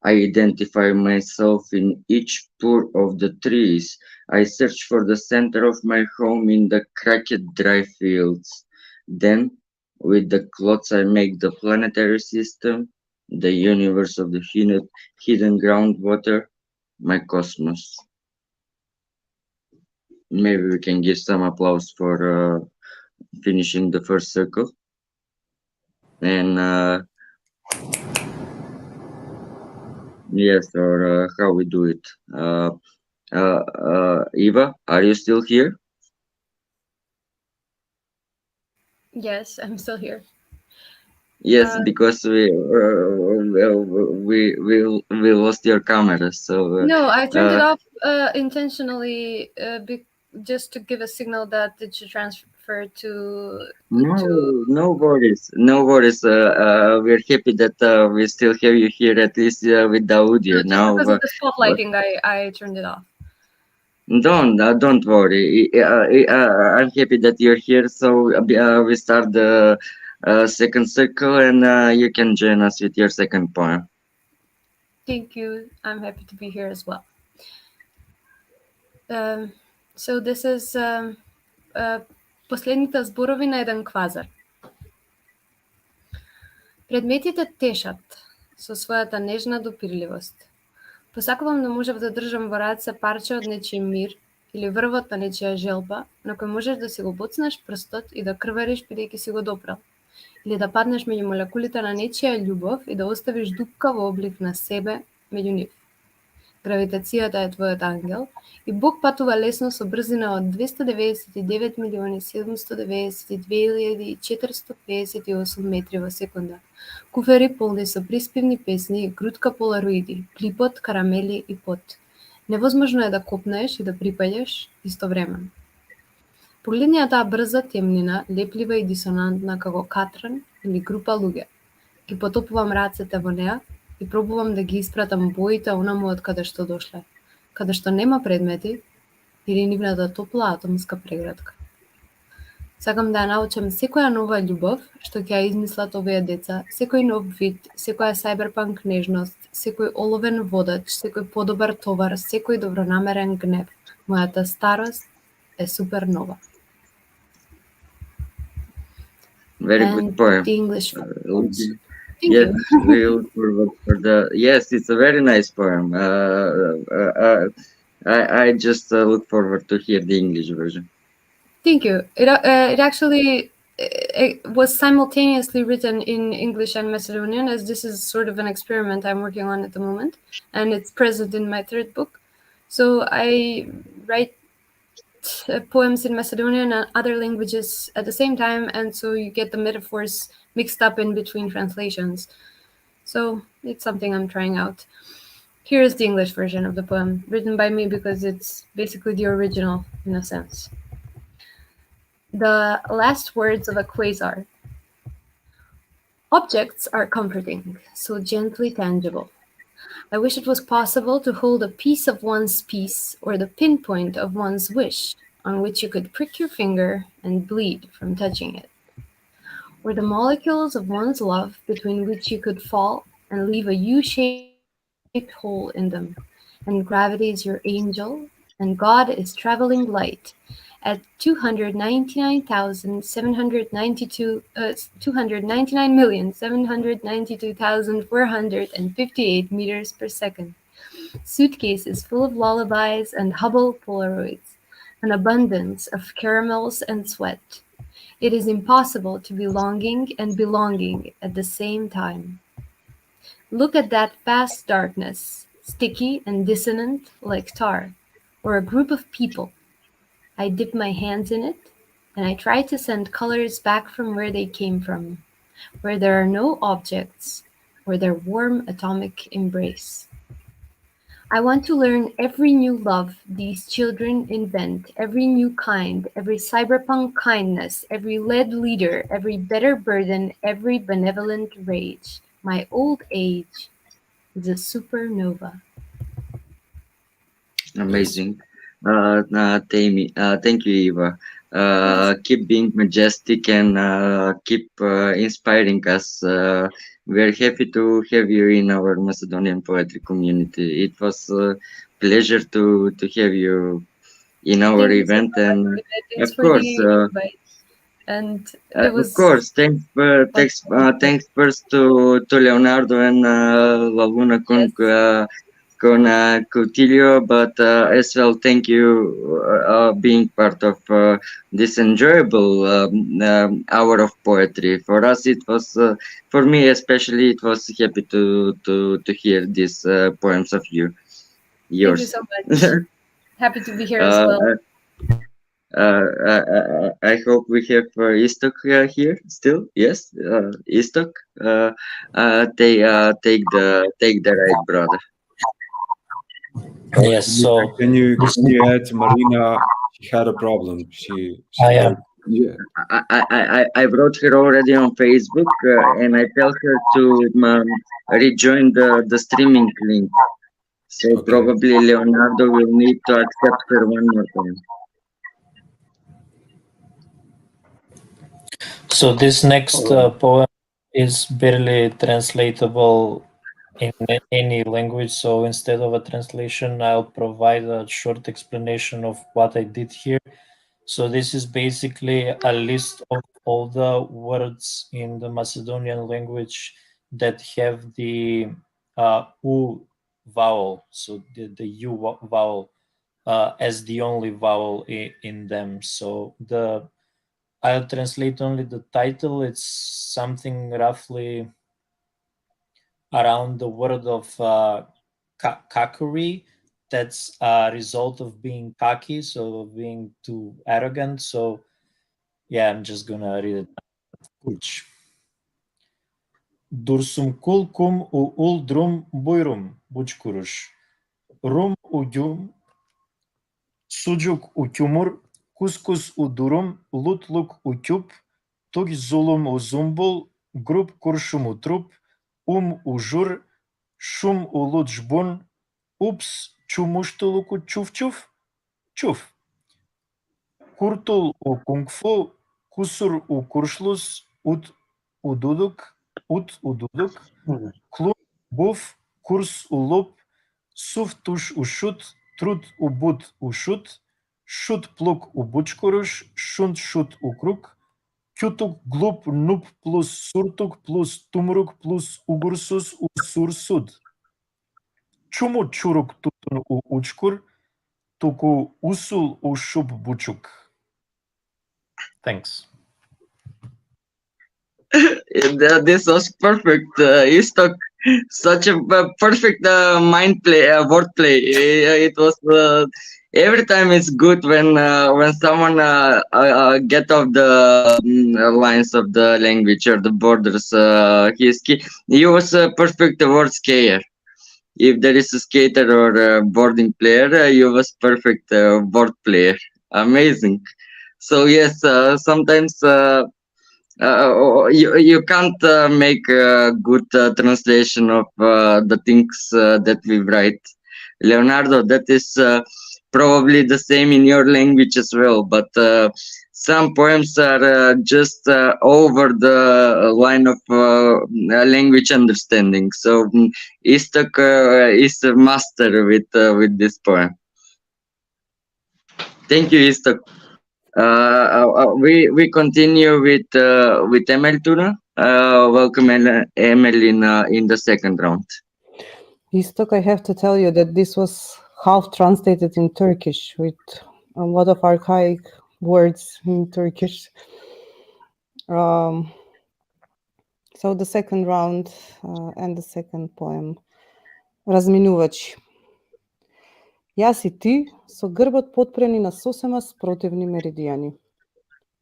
I identify myself in each pore of the trees. I search for the center of my home in the cracked dry fields. Then, with the clots I make the planetary system, the universe of the hidden groundwater, my cosmos. Maybe we can give some applause for finishing the first circle. And yes, or how we do it. Eva, are you still here? Yes, I'm still here. Yes, because we lost your camera. So No, I turned it off intentionally just to give a signal that it should transfer to. No worries, no worries. We're happy that we still have you here, at least with the audio. Just Now, because of the spotlighting, I turned it off. don't worry. I'm happy that you're here. So we start the second circle, and you can join us with your second poem. Thank you. I'm happy to be here as well. So this is последните зборови на еден квазар. Предметите тешат со својата нежна допирливост. Посакувам да можев да држам во раце парче од нечиј мир или врвот на нечија желба, на кој можеш да си го боцнеш прстот и да крвариш бидејќи си го допрал, или да паднеш меѓу молекулите на нечија љубов и да оставиш дупка во облик на себе меѓу нив. Гравитацијата е твојот ангел и Бог патува лесно со брзина од 299.792.458 метри во секунда. Куфери полни со приспивни песни, грудка полароиди, клипот, карамели и пот. Невозможно е да копнеш и да припаѓаш истовремено. Погледни ја таа брза темнина, леплива и дисонантна како катран или група луѓе. Ги потопувам рацете во неа и пробувам да ги испратам боите онаму од каде што дошле. Каде што нема предмети, или нивната топла атомска преградка. Сакам да ја научам секоја нова љубов што ќе ја измислат овие деца, секој нов вид, секоја сајберпанк нежност, секој оловен водач, секој подобар товар, секој добронамерен гнев. Мојата старост е супернова. Very good And poem. the English version. Thank Yes, you. we look forward for the. Yes, it's a very nice poem. I just look forward to hear the English version. Thank you. It actually it was simultaneously written in English and Macedonian, as this is sort of an experiment I'm working on at the moment, and it's present in my third book. So I write poems in Macedonian and other languages at the same time, and so you get the metaphors mixed up in between translations. So it's something I'm trying out. Here is the English version of the poem, written by me because it's basically the original in a sense. The last words of a quasar. Objects are comforting, so gently tangible. I wish it was possible to hold a piece of one's peace or the pinpoint of one's wish on which you could prick your finger and bleed from touching it. Or the molecules of one's love between which you could fall and leave a U-shaped hole in them. And gravity is your angel, and God is traveling light at 299,792,458 meters per second. Suitcases full of lullabies and Hubble Polaroids, an abundance of caramels and sweat. It is impossible to be longing and belonging at the same time. Look at that vast darkness, sticky and dissonant like tar, or a group of people. I dip my hands in it, and I try to send colors back from where they came from, where there are no objects, or their warm atomic embrace. I want to learn every new love these children invent, every new kind, every cyberpunk kindness, every lead leader, every better burden, every benevolent rage. My old age is a supernova. Amazing. Thank you, Eva. Keep being majestic and keep inspiring us. We're happy to have you in our Macedonian poetry community. It was a pleasure to have you in our Thank you so event, much, and David. Thanks of for course, the invite. And it of was course, thanks first to Leonardo and La Luna con Coutilio, but as well, thank you being part of this enjoyable hour of poetry. For us, it was, for me especially, it was happy to hear these poems of yours. Thank you so much. Happy to be here as well. I hope we have Istok here still. Yes, Istok. Take the right, brother. Yes. So Can you add Marina? She had a problem. She yeah. I wrote her already on Facebook, and I tell her to rejoin the streaming link. So Okay. probably Leonardo will need to accept her one more time. So this next poem is barely translatable in any language. So instead of a translation, I'll provide a short explanation of what I did here. So this is basically a list of all the words in the Macedonian language that have the U vowel, so the U vowel as the only vowel in them. So I'll translate only the title. It's something roughly around the word of cockery. That's a result of being cocky, so of being too arrogant. So yeah, I'm just gonna read it. Dursum kulkum u uldrum buyrum buçkuruş. Rum ucum sucuk ucumur kuskus udurum lutluk ucup tug zulum uzumbul grup kurşum utrup ujur şum uluçbun ups çumuştuluk çuf çuf çuf. Kurtul u kung fu, kusur u kurşlus, ut ududuk, klun buf, kurs u lup, suf tuş u şut, trut u but u şut, şut pluk u buçkuruş, şunt şut u kruk, kütuk glup nup plus surtuk plus tumruk plus ugursus u sursud. Çumu çuruk tutun u uçkur, tuku usul u şup buçuk. Thanks. This was perfect. Istok, such a perfect mind play, word play. It was every time it's good when someone get off the lines of the language or the borders. He was a perfect word skater. If there is a skater or a boarding player, you was perfect board player. Amazing. So yes, sometimes you can't make a good translation of the things that we write. Leonardo, that is probably the same in your language as well, but some poems are just over the line of language understanding. So Istok is a master with this poem. Thank you, Istok. We continue with Emel Tuna. Welcome, Emel, in the second round. Istok, I have to tell you that this was half translated in Turkish with a lot of archaic words in Turkish. So the second round and the second poem, Разминувач. Јас и ти со грбот потпрени на сосема спротивни меридијани.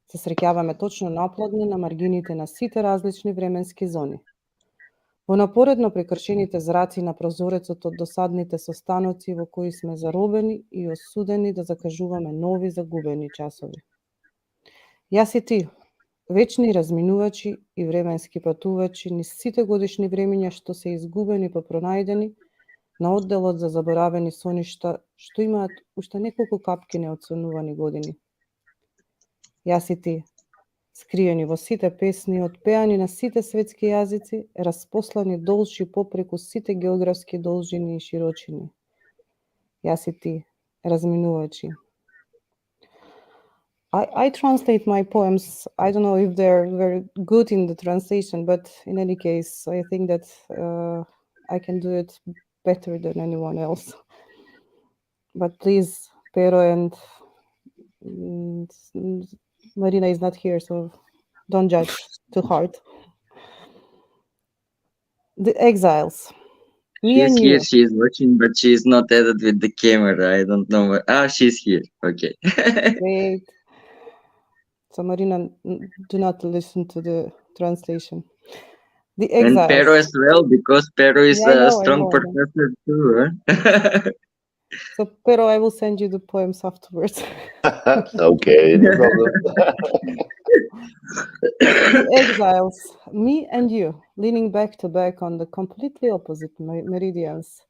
Се среќаваме точно напладне на маргините на сите различни временски зони. Во напоредно прекршените зраци на прозорецот од досадните состаноци во кои сме заробени и осудени да закажуваме нови загубени часови. Јас и ти, вечни разминувачи и временски патувачи низ сите годишни времиња што се изгубени па пронајдени на одделот за заборавени соништа што имаат уште неколку капки неоценувани години. Јас и ти, скриени во сите песни, отпеани на сите светски јазици, распослани долж и попреку сите географски должини и широчини. Јас и ти, разминувачи. I translate my poems. I don't know if they're very good in the translation, but in any case, I think that I can do it better than anyone else. But please, Pero and Marina is not here, so don't judge too hard. The Exiles. She's here, she's watching, but she's not added with the camera. I don't know. She's here. Okay. Great. So Marina, do not listen to the translation. The Exiles. And Pero as well, because Pero is a strong professor too. Huh? So Pero, I will send you the poems afterwards. Okay, no problem. The Exiles, me and you, leaning back to back on the completely opposite meridians.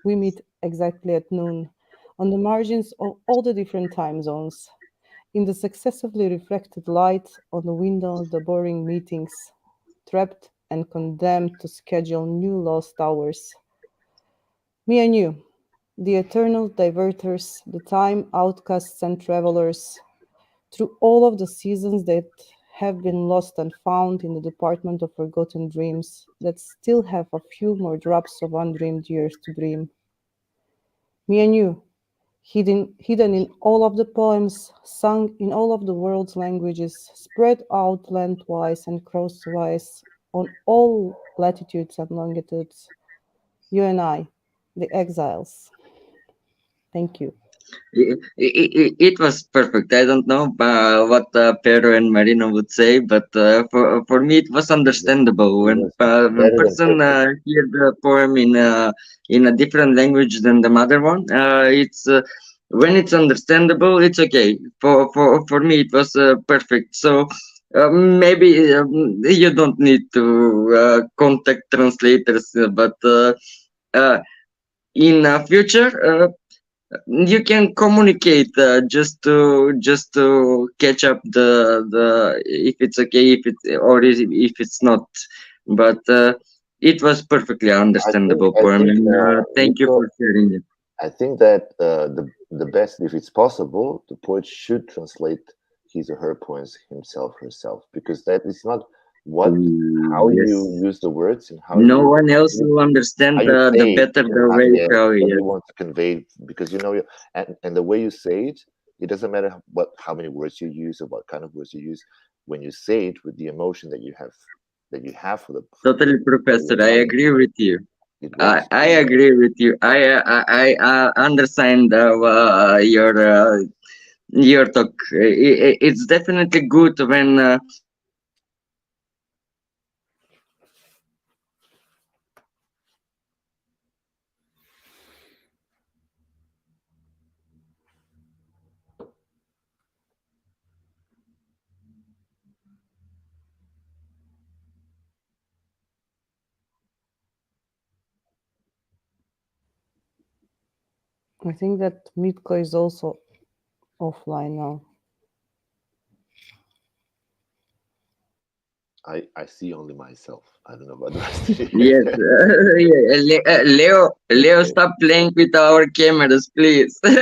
We meet exactly at noon, on the margins of all the different time zones, in the successively reflected light on the window of the boring meetings, trapped and condemned to schedule new lost hours. Me and you, the eternal diverters, the time outcasts and travelers, through all of the seasons that have been lost and found in the department of forgotten dreams that still have a few more drops of undreamed years to dream. Me and you, hidden in all of the poems, sung in all of the world's languages, spread out lengthwise and crosswise on all latitudes and longitudes. You and I, the Exiles. Thank you. It was perfect. I don't know what Pero and Marina would say, but for me it was understandable. When person hear the poem in a different language than the mother one, it's when it's understandable, it's okay. For me, it was perfect. So maybe you don't need to contact translators, but in future. you can communicate just to catch up the if it's okay, if it's or if it's not, but it was perfectly understandable poem, and thank you for sharing it. I think that the best, if it's possible, the poet should translate his or her poems herself, because that is not how Yes. you use the words and how No one else will understand the better the way how you want to convey, because and the way you say it, it doesn't matter how many words you use or what kind of words you use. When you say it with the emotion that you have for the totally, Professor. I agree with you. it I, works. I agree with you. I understand your talk. It's definitely good when I think that Mitko is also offline now. I see only myself. I don't know about the rest of you. yes, Leo, stop playing with our cameras, please. Where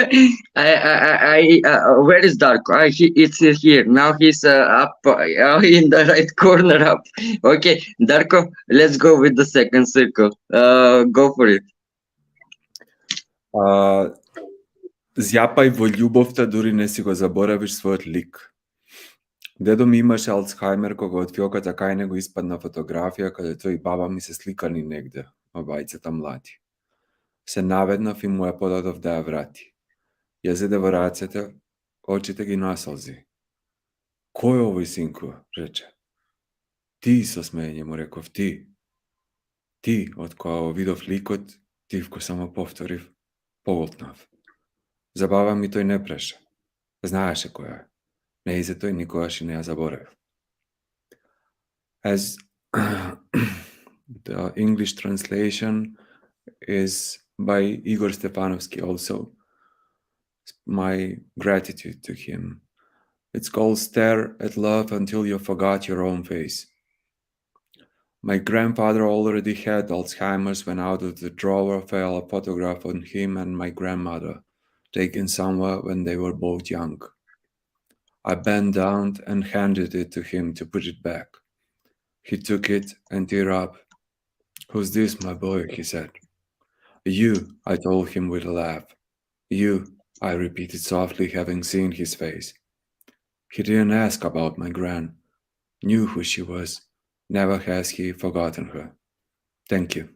is Darko? It's here now. He's up in the right corner up. Okay, Darko, let's go with the second circle. Go for it. Зјапај во љубовта, дури не си го заборавиш својот лик. Дедо ми имаше Алцхаймер, кога од фиоката кај него испадна фотографија каде тој и баба ми се сликани негде, а бајцата млади. Се наведнав и му ја подадов да ја врати. Ја зеде во рацете, очите ги насолзи. Кој е овој, синку? Рече. Ти, со смеење му реков, ти. Ти, од која го видов ликот, тивко само повторив, поголтнав. За баба ми тој не преше. Знаеше која е. Не изе тој никогаш и не ја заборавив. As the English translation is by Igor Stefanovsky also. My gratitude to him. It's called Stare at Love Until You Forgot Your Own Face. My grandfather already had Alzheimer's when out of the drawer fell a photograph on him and my grandmother, taken somewhere when they were both young. I bent down and handed it to him to put it back. He took it and teared up. Who's this, my boy? He said. You, I told him with a laugh. You, I repeated softly, having seen his face. He didn't ask about my gran, knew who she was. Never has he forgotten her. Thank you.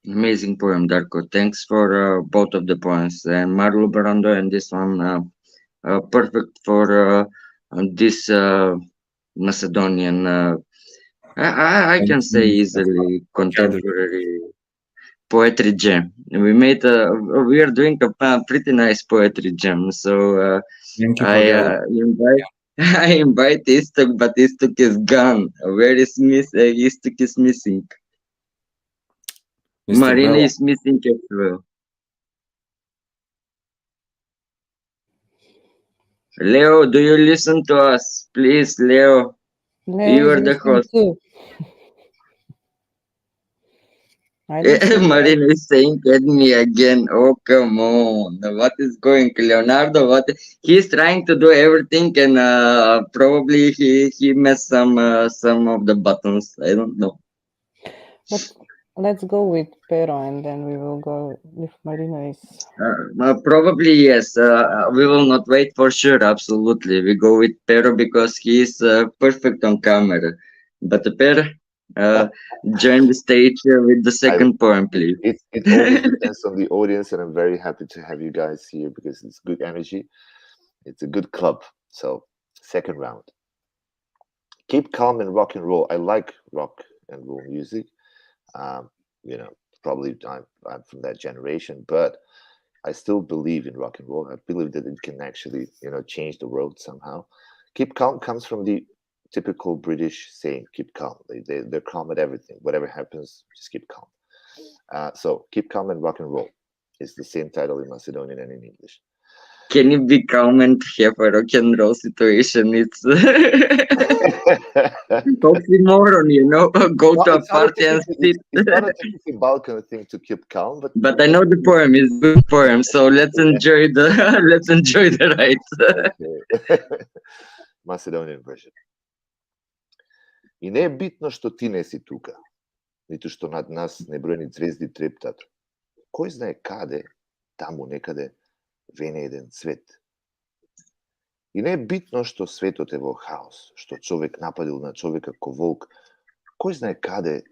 Amazing poem, Darko. Thanks for both of the poems. And Marlo Barando and this one, perfect for this Macedonian, I can say easily contemporary poetry jam. We are doing a pretty nice poetry jam. So I invite Istok, but Istok is gone. Where is Istok is missing. Mr. Marina Bella. is missing as well. Leo, do you listen to us? Please, Leo. You are the host. Marina is saying at me again. Oh, come on. What is going, Leonardo? What he's trying to do everything, and probably he messed some of the buttons. I don't know. But let's go with Pero, and then we will go if Marina is. Probably yes. We will not wait for sure. Absolutely, we go with Pero because he is perfect on camera. But Pero, join the stage with the second poem, please. It always depends on the audience, and I'm very happy to have you guys here because it's good energy. It's a good club. So, second round. Keep calm and rock and roll. I like rock and roll music. Probably I'm from that generation, but I still believe in rock and roll. I believe that it can actually, change the world somehow. Keep calm comes from the typical British saying, keep calm. They're calm at everything. Whatever happens, just keep calm. So keep calm and rock and roll. It's the same title in Macedonian and in English. Can you be calm and have a rock and roll situation? It's oxymoron, you know. Go to a party and sit. It's not a typically Balkan thing to keep calm, But I know the poem is a good poem, so let's enjoy the let's enjoy the ride. Okay. Macedonian version. И не е битно што ти не си тука, ниту што над нас небројни звезди трептат. Кој знае каде, таму некаде, вене еден цвет. И не е битно што светот е во хаос, што човек нападил на човека ко волк. Кој знае каде,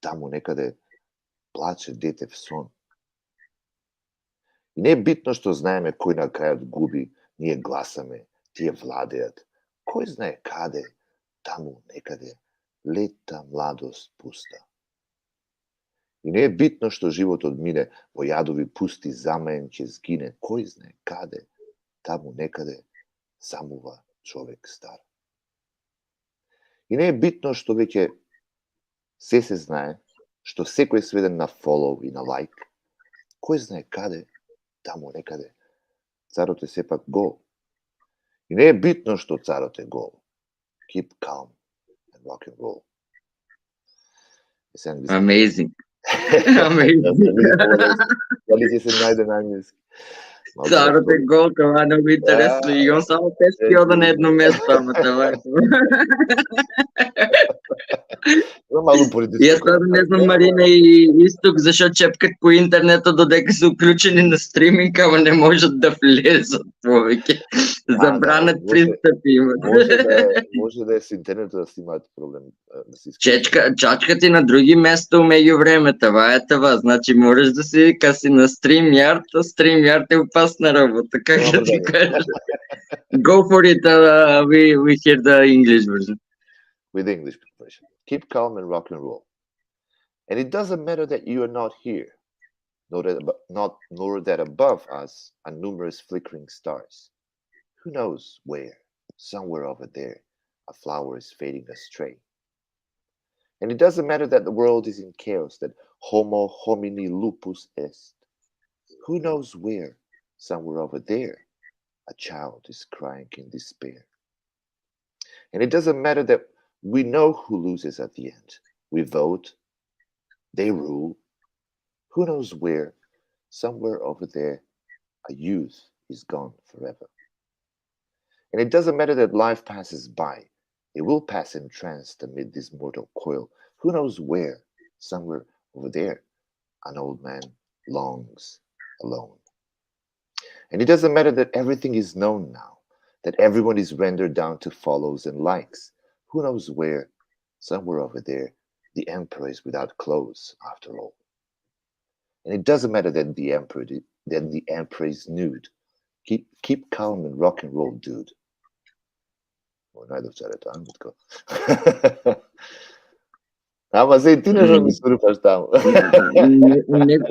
таму некаде, плаче дете в сон. И не е битно што знаеме кој на крајот губи, ние гласаме, тие владеат. Кој знае каде, таму некаде, лета младост пуста. И не е битно што животот мине во јадови пусти, замаен ќе згине. Кој знае каде, таму некаде, самува човек стар. И не е битно што веќе се знае, што секој сведен на follow и на like. Кој знае каде, таму некаде, царот е сепак гол. И не е битно што царот е гол. Keep calm and rock and roll. Amazing. Amazing. Дали ќе се најде на англиски? Царот е гол, това е много интересно. И он само тести ода на едно место, ама това е това. И аз това не знам, Марина и Исток, защо чепкат по интернета додека са уключени на стриминг, ама не можат да влезат повеќе. Забранат пристъпи имат. Може да е с интернета да си имат проблем. Чачкат и на други места меѓу време, това е това. Значи можеш да си, ка си на StreamYard е опасна работа, как да ти кажа. Go for it, we hear the English version. With the English version. Keep calm and rock and roll. And it doesn't matter that you are not here, nor that above us are numerous flickering stars. Who knows where, somewhere over there, a flower is fading astray. And it doesn't matter that the world is in chaos, that homo homini lupus est. Who knows where, somewhere over there, a child is crying in despair. And it doesn't matter that we know who loses at the end. We vote, they rule. Who knows where, somewhere over there, a youth is gone forever. And it doesn't matter that life passes by. It will pass entranced amid this mortal coil. Who knows where, somewhere over there, an old man longs alone. And it doesn't matter that everything is known now, that everyone is rendered down to follows and likes. Who knows where, somewhere over there, the emperor is without clothes, after all. And it doesn't matter that the emperor is nude. Keep calm and rock and roll, dude. Ама се и ти не ми сурфаш таму.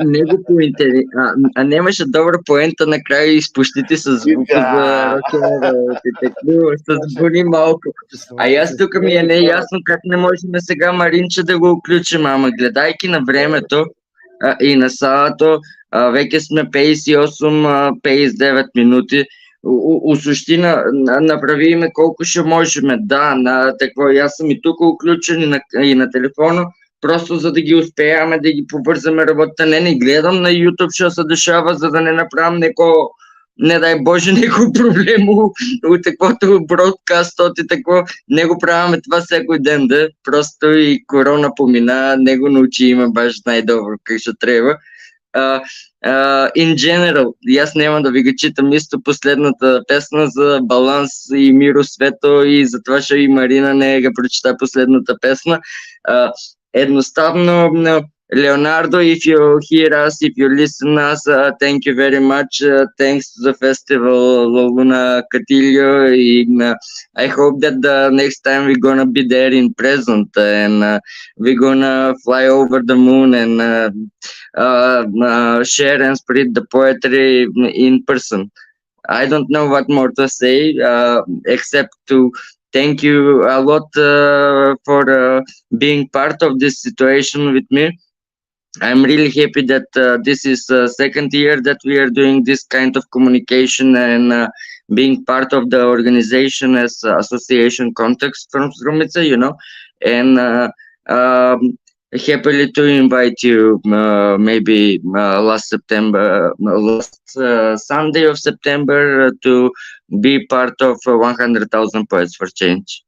Него немаше добра поента накрая и изпущите с звука за рок-н-рол. С буни малко. А аз тук ми е неясно как не можем сега Маринче да го включим, ама гледайки на времето и на салато, веќе сме 58-59 минути. У суштина направиме колко ще можеме. Да, аз съм и тук уключен и на телефона, просто за да ги успеяме да ги побързаме работата. Не гледам на YouTube, що се дешава, за да не направим не дай Боже, некој проблем у таквото бродкастот и тако. Не го правиме това секој ден, да. Просто и корона помина, не го научиме баш најдобро как ще треба. In general, и аз няма да ви го читам исто последната песна за баланс и миро свето и затова ще и Марина не ga прочита последната песна. Едноставно, Leonardo, if you hear us, if you listen us, thank you very much. Thanks to the festival Luna Gatillo. I hope that the next time we're gonna be there in present and we're gonna fly over the moon and share and spread the poetry in person. I don't know what more to say except to thank you a lot for being part of this situation with me. I'm really happy that this is the second year that we are doing this kind of communication and being part of the organization as Association Context from Strumica, you know, and happily to invite you maybe last Sunday of September to be part of 100,000 Poets for Change.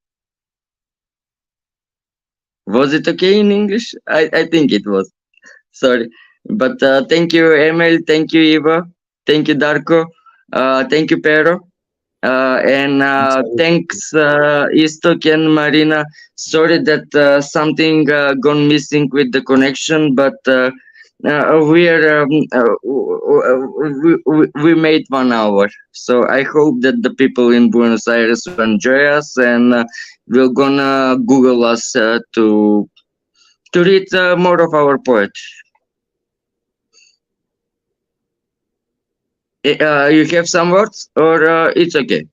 Was it okay in English? I think it was. Sorry. But thank you, Emil. Thank you, Eva. Thank you, Darko. Thank you, Pero. And thanks, Istok and Marina. Sorry that something gone missing with the connection, but we made 1 hour. So I hope that the people in Buenos Aires will enjoy us, and we're gonna Google us to read more of our poetry. You have some words, or it's okay?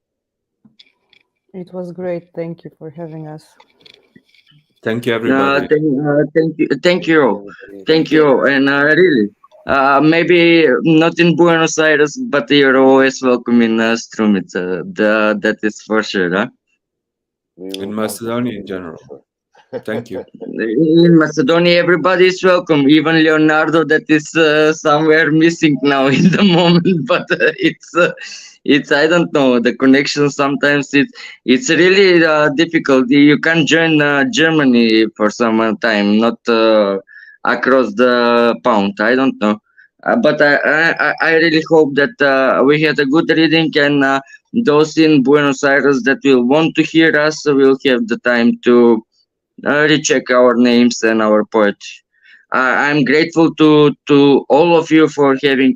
It was great. Thank you for having us. Thank you, everybody. Thank you all. Thank you all. And really, maybe not in Buenos Aires, but you're always welcome in Strumica. That is for sure. Huh? In Macedonia in general. Thank you. In Macedonia, everybody is welcome. Even Leonardo, that is somewhere missing now in the moment. But it's I don't know, the connection. Sometimes it's really difficult. You can't join Germany for some time, not across the pound. I don't know. But I really hope that we had a good reading, and those in Buenos Aires that will want to hear us will have the time to recheck our names and our poetry. I'm grateful to all of you for having